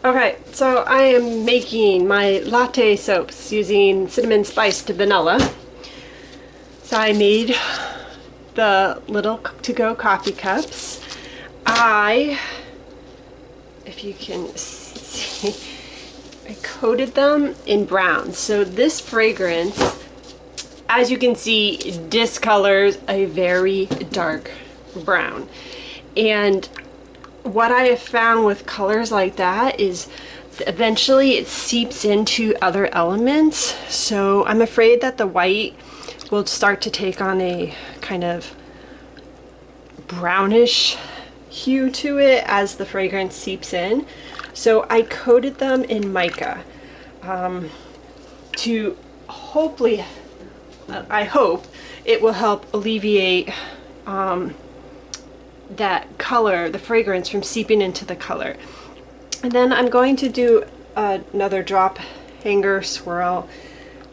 Okay, so I am making my latte soaps using cinnamon spiced vanilla. So I made the little to-go coffee cups. If you can see, I coated them in brown. So this fragrance, as you can see, discolors a very dark brown. And what I have found with colors like that is eventually it seeps into other elements. So I'm afraid that the white will start to take on a kind of brownish hue to it as the fragrance seeps in. So I coated them in mica to hopefully, I hope it will help alleviate that color, the fragrance from seeping into the color. And then I'm going to do another drop hanger swirl,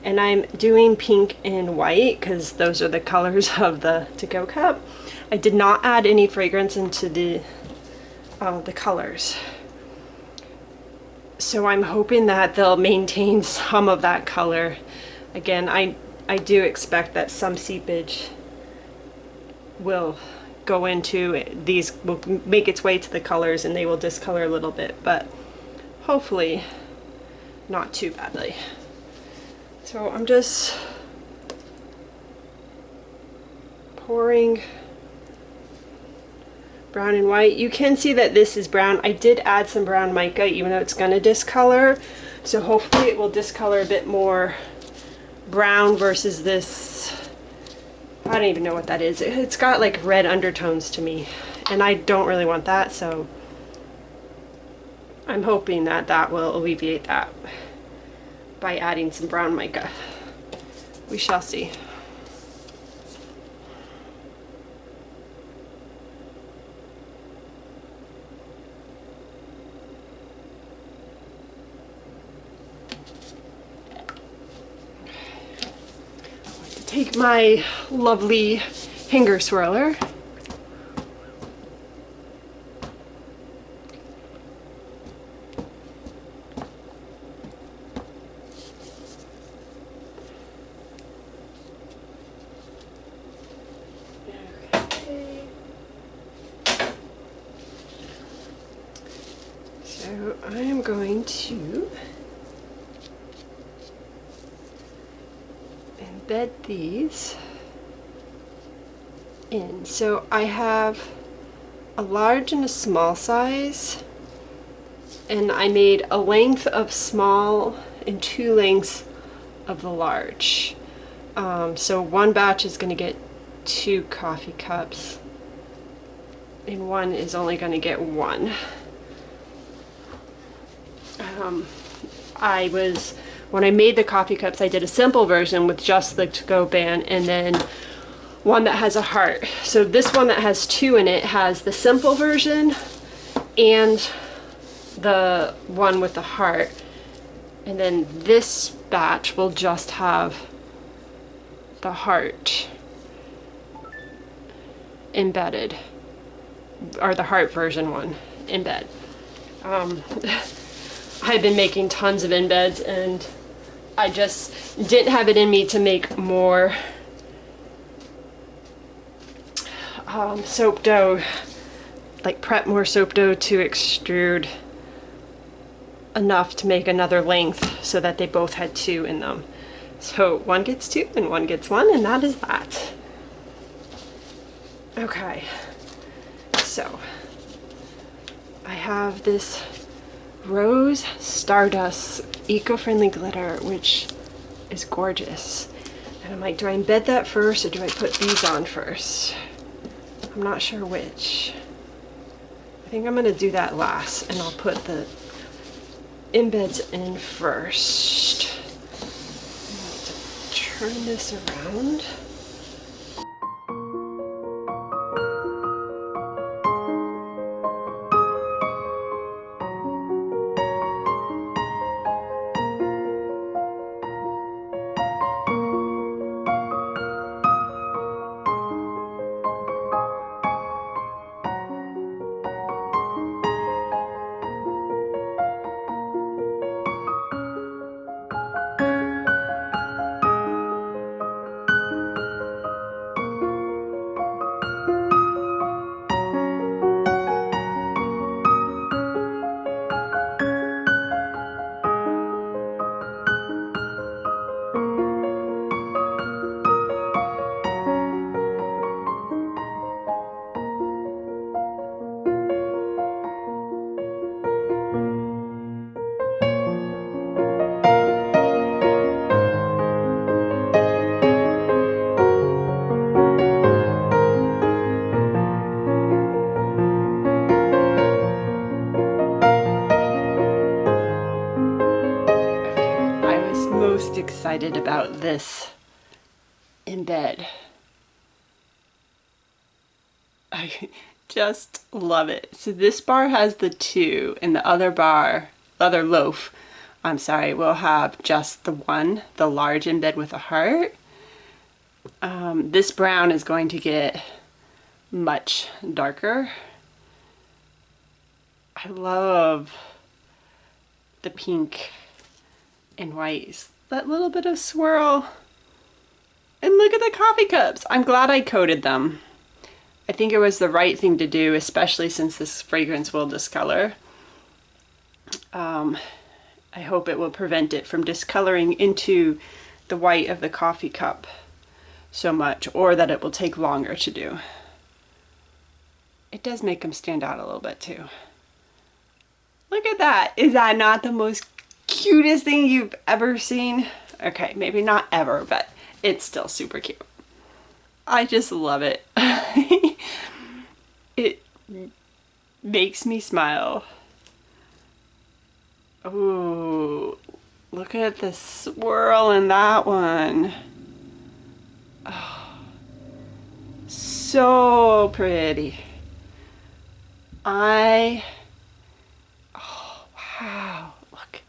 and I'm doing pink and white because those are the colors of the to-go cup. I did not add any fragrance into the colors, so I'm hoping that they'll maintain some of that color. Again, I do expect that some seepage will go into these, will make its way to the colors and they will discolor a little bit, but hopefully not too badly. So I'm just pouring brown and white. You can see that this is brown. I did add some brown mica even though it's going to discolor, so hopefully it will discolor a bit more brown versus this. I don't even know what that is. It's got like red undertones to me, and I don't really want that, so I'm hoping that that will alleviate that by adding some brown mica. We shall see. Take my lovely hanger swirler . Okay. So I am going to embed these in. So I have a large and a small size, and I made a length of small and 2 lengths of the large. So one batch is going to get 2 coffee cups and one is only going to get 1. When I made the coffee cups, I did a simple version with just the to-go band and then one that has a heart. So this one that has 2 in it has the simple version and the one with the heart. And then this batch will just have the heart embedded, or the heart version one embed. I've been making tons of embeds and I just didn't have it in me to make more soap dough, like prep more soap dough to extrude enough to make another length so that they both had 2 in them. So one gets 2 and one gets 1, and that is that. Okay, so I have this Rose Stardust eco-friendly glitter, which is gorgeous. And I'm like, do I embed that first or do I put these on first? I'm not sure which. I think I'm gonna do that last, and I'll put the embeds in first. I need to turn this around. most excited about this embed. I just love it. So this bar has the 2 and the other bar, other loaf, I'm sorry, will have just the 1, the large embed with a heart. This brown is going to get much darker. I love the pink and white, that little bit of swirl. And look at the coffee cups. I'm glad I coated them. I think it was the right thing to do, especially since this fragrance will discolor. I hope it will prevent it from discoloring into the white of the coffee cup so much, or that it will take longer to do. It does make them stand out a little bit too. Look at that. Is that not the most cutest thing you've ever seen? Okay, maybe not ever, but it's still super cute. I just love it. It makes me smile. Ooh, look at the swirl in that one. Oh, so pretty. Oh, wow, look,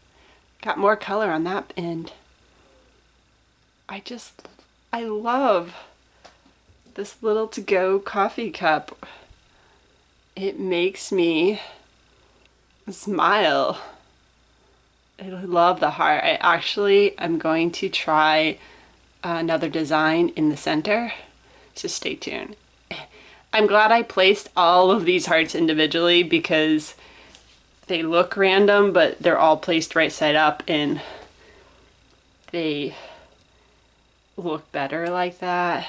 got more color on that end. I love this little to-go coffee cup. It makes me smile. I love the heart. I'm going to try another design in the center, so stay tuned. I'm glad I placed all of these hearts individually because they look random, but they're all placed right side up and they look better like that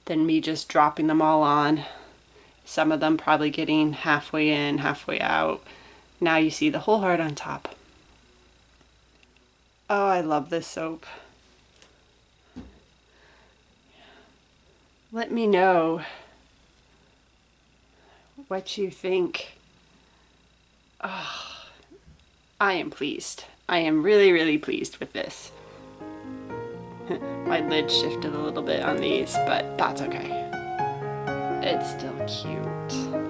than me just dropping them all on. Some of them probably getting halfway in, halfway out. Now you see the whole heart on top. Oh, I love this soap. Let me know what you think. Oh, I am pleased. I am really, really pleased with this. My lid shifted a little bit on these, but that's okay. It's still cute.